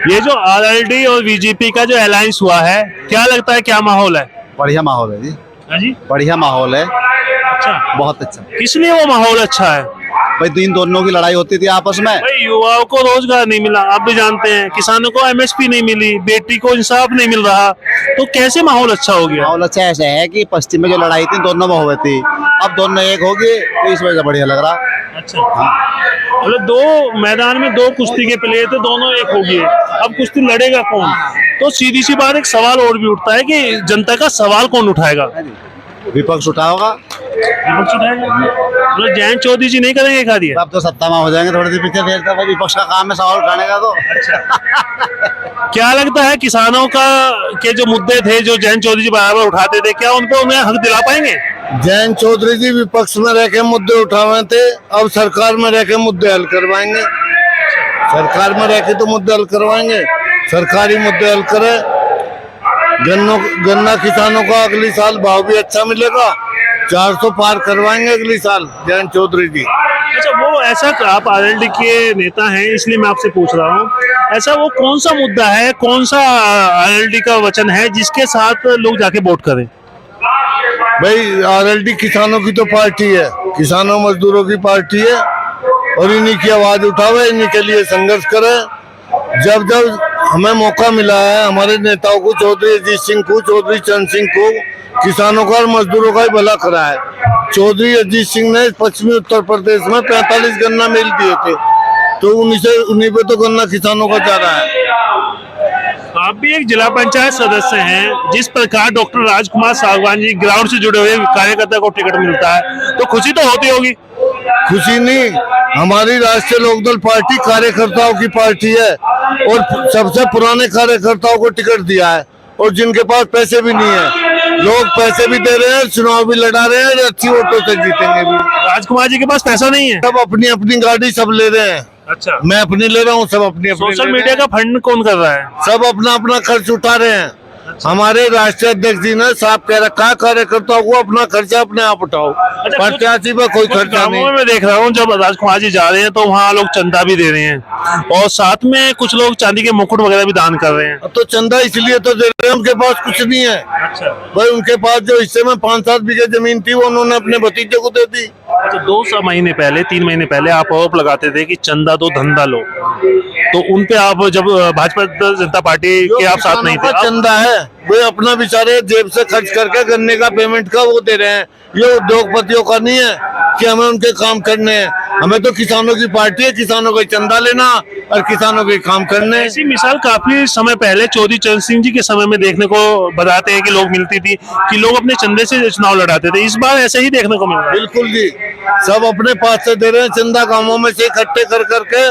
ये जो आरएलडी और बीजेपी का जो अलायंस हुआ है, क्या लगता है क्या माहौल है? बढ़िया माहौल है जी, हाँ जी, बढ़िया माहौल है, अच्छा। बहुत अच्छा। किस लिए वो माहौल अच्छा है? भाई दिन दोनों की लड़ाई होती थी आपस में। भाई युवाओं को रोजगार नहीं मिला, आप भी जानते हैं, किसानों को एमएसपी नहीं मिली, बेटी को इंसाफ नहीं मिल रहा, तो कैसे माहौल अच्छा हो गया? माहौल अच्छा ऐसा है कि पश्चिम में जो लड़ाई थी दोनों में हुई थी, अब दोनों एक हो गए तो इस वजह से बढ़िया लग रहा। अच्छा, मतलब दो मैदान में दो कुश्ती के प्लेयर थे, दोनों एक हो गए, अब कुश्ती लड़ेगा कौन? तो सीधी सी बात, एक सवाल और भी उठता है कि जनता का सवाल कौन उठाएगा? विपक्ष उठाओगा, विपक्ष उठाएगा, मतलब जयंत चौधरी जी नहीं करेंगे खा दिया? अब तो सत्ता में हो जाएंगे, थोड़ी देर पीछे फेरता भाई, विपक्ष का काम है सवाल उठाने का। तो क्या लगता है किसानों का के जो मुद्दे थे जो जयंत चौधरी जी बराबर उठाते थे, क्या उनको उन्हें हक दिला पाएंगे? जयंत चौधरी जी विपक्ष में रह के मुद्दे उठावे थे, अब सरकार में रह के मुद्दे हल करवाएंगे। सरकार में रह के तो मुद्दे हल करवाएंगे, सरकारी मुद्दे हल करे। गन्ना किसानों का अगली साल भाव भी अच्छा मिलेगा, 400 पार करवाएंगे अगली साल जयंत चौधरी जी। अच्छा, वो ऐसा, आप आरएलडी के नेता हैं इसलिए मैं आपसे पूछ रहा हूँ, ऐसा वो कौन सा मुद्दा है, कौन सा आरएलडी का वचन है जिसके साथ लोग जाके वोट करें? भाई आरएलडी किसानों की तो पार्टी है, किसानों मजदूरों की पार्टी है, और इन्हीं की आवाज उठावे, इन्हीं के लिए संघर्ष करे। जब जब हमें मौका मिला है, हमारे नेताओं को, चौधरी अजीत सिंह को, चौधरी चरण सिंह को, किसानों का और मजदूरों का ही भला करा है। चौधरी अजीत सिंह ने पश्चिमी उत्तर प्रदेश में 45 गन्ना मिल दिए थे, तो उन्हीं पे तो गन्ना किसानों का जा रहा है। आप भी एक जिला पंचायत सदस्य हैं, जिस प्रकार डॉक्टर राजकुमार सागवान जी ग्राउंड से जुड़े हुए कार्यकर्ता को टिकट मिलता है, तो खुशी तो होती होगी? खुशी नहीं, हमारी राष्ट्रीय लोकदल पार्टी कार्यकर्ताओं की पार्टी है, और सबसे पुराने कार्यकर्ताओं को टिकट दिया है, और जिनके पास पैसे भी नहीं है, लोग पैसे भी दे रहे हैं, चुनाव भी लड़ा रहे हैं, अच्छी वोटों से जीतेंगे भी। राजकुमार जी के पास पैसा नहीं है? सब अपनी अपनी गाड़ी सब ले रहे हैं। अच्छा, मैं अपनी ले रहा हूँ, सब अपनी अपनी सोशल ले रहे मीडिया हैं। का फंड कौन कर रहा है? सब अपना अपना खर्च उठा रहे हैं। हमारे राष्ट्रीय अध्यक्ष जी ने साफ कह रखा है, कार्यकर्ताओं को अपना खर्चा अपने आप उठाओ, प्रत्याशी पर कोई खर्चा गाँवों नहीं। में मैं देख रहा हूँ जब राजकुमार जी जा रहे हैं तो वहाँ लोग चंदा भी दे रहे हैं, और साथ में कुछ लोग चांदी के मुकुट वगैरह भी दान कर रहे हैं। तो चंदा इसलिए तो दे रहे हैं, उनके पास कुछ नहीं है। अच्छा, भाई उनके पास जो हिस्से में 5-7 बीघे जमीन थी, वो उन्होंने अपने भतीजे को दे दी। तो 2 महीने पहले, 3 महीने पहले आप आरोप लगाते थे कि चंदा दो धंधा लो, तो उन पे आप जब भाजपा जनता पार्टी के आप साथ नहीं थे, चंदा है वो अपना बेचारे जेब से खर्च करके गन्ने का पेमेंट का वो दे रहे हैं, ये उद्योगपतियों का नहीं है कि हमें उनके काम करने हैं। हमें तो किसानों की पार्टी है, किसानों का चंदा लेना और किसानों के काम करने। ऐसी मिसाल काफी समय पहले चौधरी चरण सिंह जी के समय में देखने को बताते हैं कि लोग मिलती थी कि लोग अपने चंदे से चुनाव लड़ाते थे, इस बार ऐसे ही देखने को मिल रहा है। बिल्कुल जी, सब अपने पास से दे रहे हैं, चंदा गांवों में से इकट्ठे कर करके,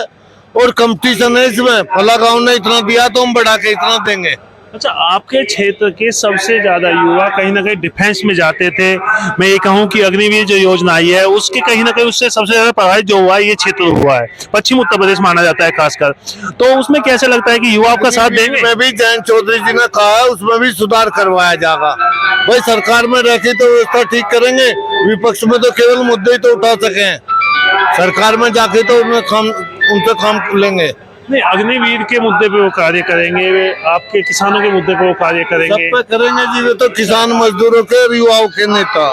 और कंपटीशन है इसमें, फला गांव ने इतना दिया तो हम बढ़ा के इतना देंगे। अच्छा, आपके क्षेत्र के सबसे ज्यादा युवा कहीं ना कहीं डिफेंस में जाते थे, मैं ये कहूँ कि अग्निवीर जो योजना आई है उसके कहीं ना कहीं उससे सबसे ज्यादा प्रभावित जो हुआ है ये क्षेत्र हुआ है, पश्चिम उत्तर प्रदेश माना जाता है खासकर, तो उसमें कैसे लगता है कि युवा आपका साथ देंगे? मैं भी जयंत चौधरी जी ने कहा है, उसमें भी सुधार करवाया जाएगा। भाई सरकार में रह के तो व्यवस्था ठीक करेंगे, विपक्ष में तो केवल मुद्दे ही तो उठा सके, सरकार में जाके तो उनसे काम लेंगे। नहीं, अग्निवीर के मुद्दे पे वो कार्य करेंगे, वे आपके किसानों के मुद्दे पे वो कार्य करेंगे, सब पे करेंगे जी, वे तो किसान मजदूरों के और युवाओं के नेता।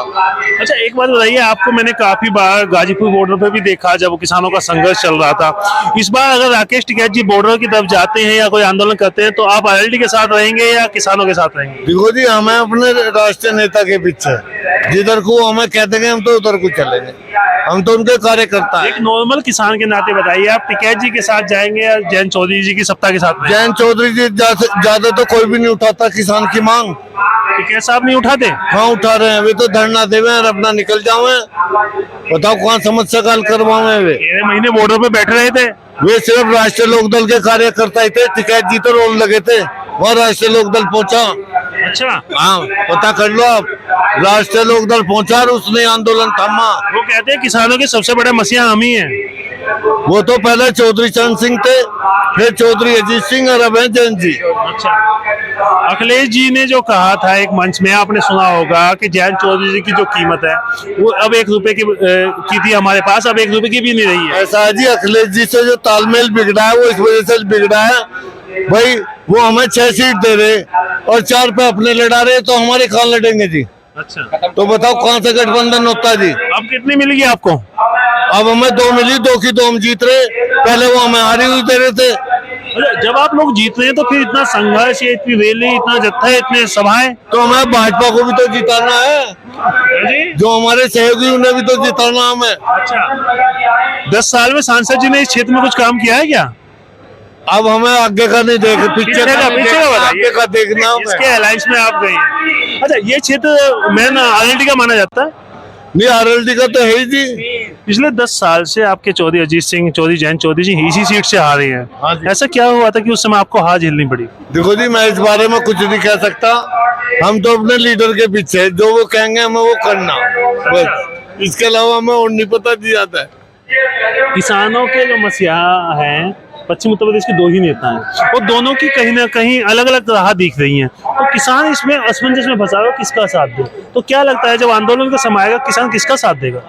अच्छा, एक बात बताइए, आपको मैंने काफी बार गाजीपुर बॉर्डर पे भी देखा जब किसानों का संघर्ष चल रहा था, इस बार अगर राकेश टिकैत जी बॉर्डर की तरफ जाते हैं या कोई आंदोलन करते हैं तो आप आरएलडी के साथ रहेंगे या किसानों के साथ रहेंगे? देखो जी, हमें अपने राष्ट्रीय नेता के पीछे, जिधर को हमें कह देंगे हम तो उधर को चलेंगे, हम तो उनके कार्यकर्ता हैं। एक नॉर्मल किसान के नाते बताइए, आप टिकैत जी के साथ जाएंगे या जयंत चौधरी जी की सत्ता के साथ? जयंत चौधरी जी ज्यादा तो कोई भी नहीं उठाता किसान की मांग। टिकैत साहब नहीं उठाते? हाँ उठा रहे हैं, वे तो धरना देवे और अपना निकल जावे, बताओ कहाँ समस्या का हल करवावे। वे 13 महीने बॉर्डर पे बैठे रहे थे, वे सिर्फ राष्ट्रीय लोकदल के कार्यकर्ता ही थे, टिकैत जी तो रोल लगे थे, वहाँ राष्ट्रीय लोकदल पहुंचा। अच्छा, हाँ पता कर लो आप, राष्ट्रीय लोकदल पहुंचा और उसने आंदोलन थामा। वो कहते हैं किसानों के सबसे बड़े मसीहा हम ही हैं। वो तो पहले चौधरी चरण सिंह थे, फिर चौधरी अजीत सिंह और अब हैं जयंत जी। अच्छा, अखिलेश जी ने जो कहा था एक मंच में, आपने सुना होगा कि जयंत चौधरी जी की जो कीमत है वो अब 1 रुपए की थी हमारे पास, अब 1 रुपए की भी नहीं रही है। ऐसा है जी, अखिलेश जी से जो तालमेल बिगड़ा है वो इस वजह से बिगड़ा है, भाई वो हमें 6 सीट दे रहे और 4 पे अपने लड़ा रहे, तो हमारे कहाँ लड़ेंगे जी? अच्छा, तो बताओ कहाँ से गठबंधन होता है जी? अब कितनी मिलेगी आपको? अब हमें 2 मिली, 2 की 2 हम जीत रहे, पहले वो हमें हारी हुई दे रहे थे। अच्छा, जब आप लोग जीत रहे हैं तो फिर इतना संघर्ष, ये इतनी रैली, इतना जत्था, इतने सभाएं, तो हमें भाजपा को भी तो जिताना है, जी? जो हमारे सहयोगी उन्हें भी तो जिताना हमें। अच्छा, 10 साल में सांसद जी ने इस क्षेत्र में कुछ काम किया है क्या? अब हमें आगे का नहीं देख, पीछे का नहीं पीछे का देखना, बताइए। आगे का देखना इसके हमें। अलायंस में आप गए हैं। अच्छा, ये क्षेत्र मेन आरएलडी का माना जाता है। नहीं, आरएलडी का तो है ही जी। पिछले 10 साल से आपके चौधरी अजीत सिंह, चौधरी जयंत चौधरी जी इसी सीट से हारे हाँ हैं। जी। ऐसा क्या हुआ था कि उस समय आपको हार झेलनी पड़ी? देखो जी, मैं इस बारे में कुछ नहीं कह सकता, हम तो अपने लीडर के पीछे हैं, जो वो कहेंगे हमें वो करना, बस। इसके अलावा हमें और नहीं पता जी जाता है। किसानों के जो मसीहा हैं, पश्चिम उत्तर प्रदेश के 2 ही नेता हैं, वो दोनों की कहीं ना कहीं अलग अलग राह दिख रही हैं। तो किसान इसमें असमंजस में फंसा हुआ, किसका साथ दे? तो क्या लगता है जब आंदोलन का समय आएगा किसान किसका साथ देगा?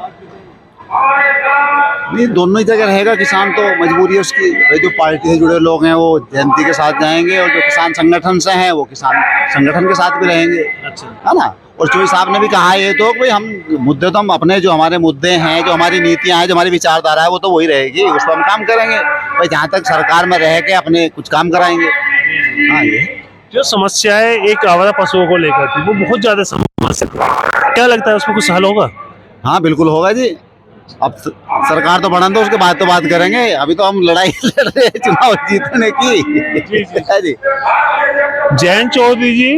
नहीं, दोनों ही जगह रहेगा किसान, तो मजबूरी है उसकी। भाई जो पार्टी से जुड़े लोग हैं वो जयंती के साथ जाएंगे, और जो किसान संगठन से हैं वो किसान संगठन के साथ भी रहेंगे, अच्छा, है ना। और चौधरी साहब ने भी कहा है ये तो, भाई हम मुद्दे तो हम अपने, जो हमारे मुद्दे हैं, जो हमारी नीतियां हैं, जो हमारी विचारधारा है, वो तो वही रहेगी, उस पर हम काम करेंगे। भाई जहाँ तक सरकार में रह के अपने कुछ काम कराएंगे। हाँ, ये जो समस्याएं एक आवारा पशुओं को लेकर थी वो बहुत ज्यादा समस्या थी। क्या लगता है उसमें कुछ हल होगा? हाँ, बिल्कुल होगा जी। अब सरकार तो बढ़ान दो, उसके बाद तो बात करेंगे। अभी तो हम लड़ाई लड़ रहे हैं चुनाव जीतने की। है जी। जयंत चौधरी जी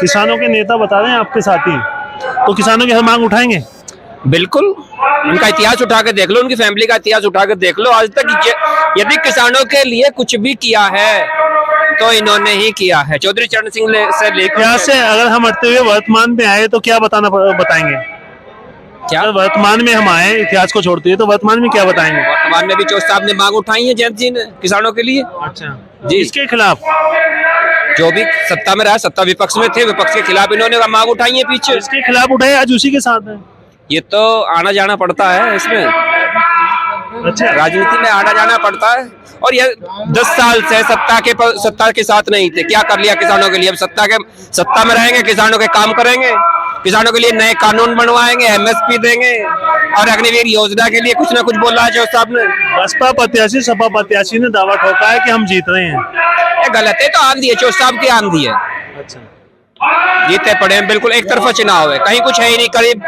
किसानों के नेता बता रहे हैं, आपके साथी, तो किसानों की हर मांग उठाएंगे? बिल्कुल, उनका इतिहास उठा के देख लो, उनकी फैमिली का इतिहास उठा के देख लो। आज तक यदि किसानों के लिए कुछ भी किया है तो इन्होंने ही किया है। चौधरी चरण सिंह से लेकर यहाँ से अगर हम हटते हुए वर्तमान में आए तो क्या बताएंगे? क्या अगर वर्तमान में हम आए, इतिहास को छोड़ते हुए, तो वर्तमान में क्या बताएंगे? वर्तमान में भी चौधरी साहब ने मांग उठाई है जयंत जी ने किसानों के लिए। अच्छा जी। इसके खिलाफ? जो भी सत्ता में रहा, सत्ता विपक्ष में थे, विपक्ष के खिलाफ इन्होंने मांग उठाई है पीछे। इसके खिलाफ उठाए, आज उसी के साथ है। ये तो आना जाना पड़ता है इसमें, अच्छा, राजनीति में आना जाना पड़ता है। और ये 10 साल से सत्ता के साथ नहीं थे, क्या कर लिया किसानों के लिए? अब सत्ता में रहेंगे, किसानों के काम करेंगे, किसानों के लिए नए कानून बनवाएंगे, एमएसपी देंगे, और अग्निवीर योजना के लिए कुछ ना कुछ बोला है जो साहब ने। बसपा प्रत्याशी, सपा प्रत्याशी ने दावा ठोका है कि हम जीत रहे हैं। ये गलत है, तो आंधी है, चौधरी साहब की आंधी है। अच्छा, जीते पड़े हैं, बिल्कुल एक तरफा चुनाव है, कहीं कुछ है ही नहीं। करीब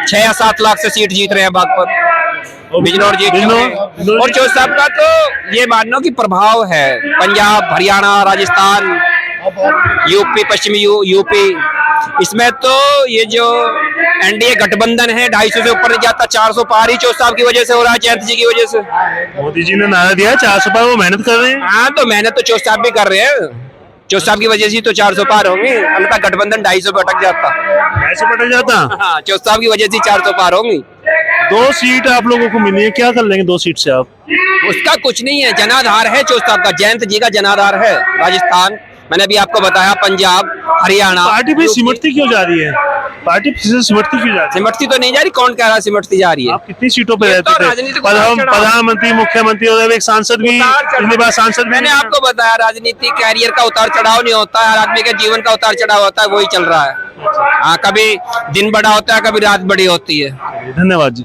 6 या 7 लाख से सीट जीत रहे हैं बागपत, बिजनौर जीत चुके हैं। और चौधरी साहब का तो ये मानो कि प्रभाव है पंजाब, हरियाणा, राजस्थान, यूपी, पश्चिमी यूपी, इसमें तो ये जो एनडीए गठबंधन है 250 से ऊपर नहीं जाता, 400 पार ही चौधरी साहब की वजह से हो रहा है, जयंत जी की वजह से। मोदी जी ने नारा दिया 400 पर, वो मेहनत कर रहे हैं। हाँ, तो मेहनत तो चौधरी साहब भी कर रहे हैं, चौधरी साहब की वजह से तो 400 पार होंगे, अन्यथा गठबंधन 250 पे अटक जाता। ऐसे पटक जाता। हाँ, चौधरी साहब की वजह से 400 पार होंगी। 2 सीट आप लोगों को मिली है, क्या कर लेंगे 2 सीट से आप? उसका कुछ नहीं है, जनाधार है चौधरी साहब का, जयंत जी का जनाधार है। राजस्थान, मैंने भी आपको बताया, पंजाब, हरियाणा। पार्टी भी सिमटती क्यों जा रही है? पार्टी फिर से सिमटती क्यों जा रही है? सिमटती तो नहीं जा रही, कौन कह रहा है सिमटती जा रही है? आप कितनी सीटों पे ये रहते तो थे? राजनीतिक उतार-चढ़ाव। प्रधानमंत्री, मुख्यमंत्री और अब एक सांसद भी, पिछली बार सांसद भी। मैंने आपको बताया, राजनीति कैरियर का उतार चढ़ाव नहीं होता है, आदमी के जीवन का उतार चढ़ाव होता है, वही चल रहा है। हाँ, कभी दिन बड़ा होता है, कभी रात बड़ी होती है। धन्यवाद जी।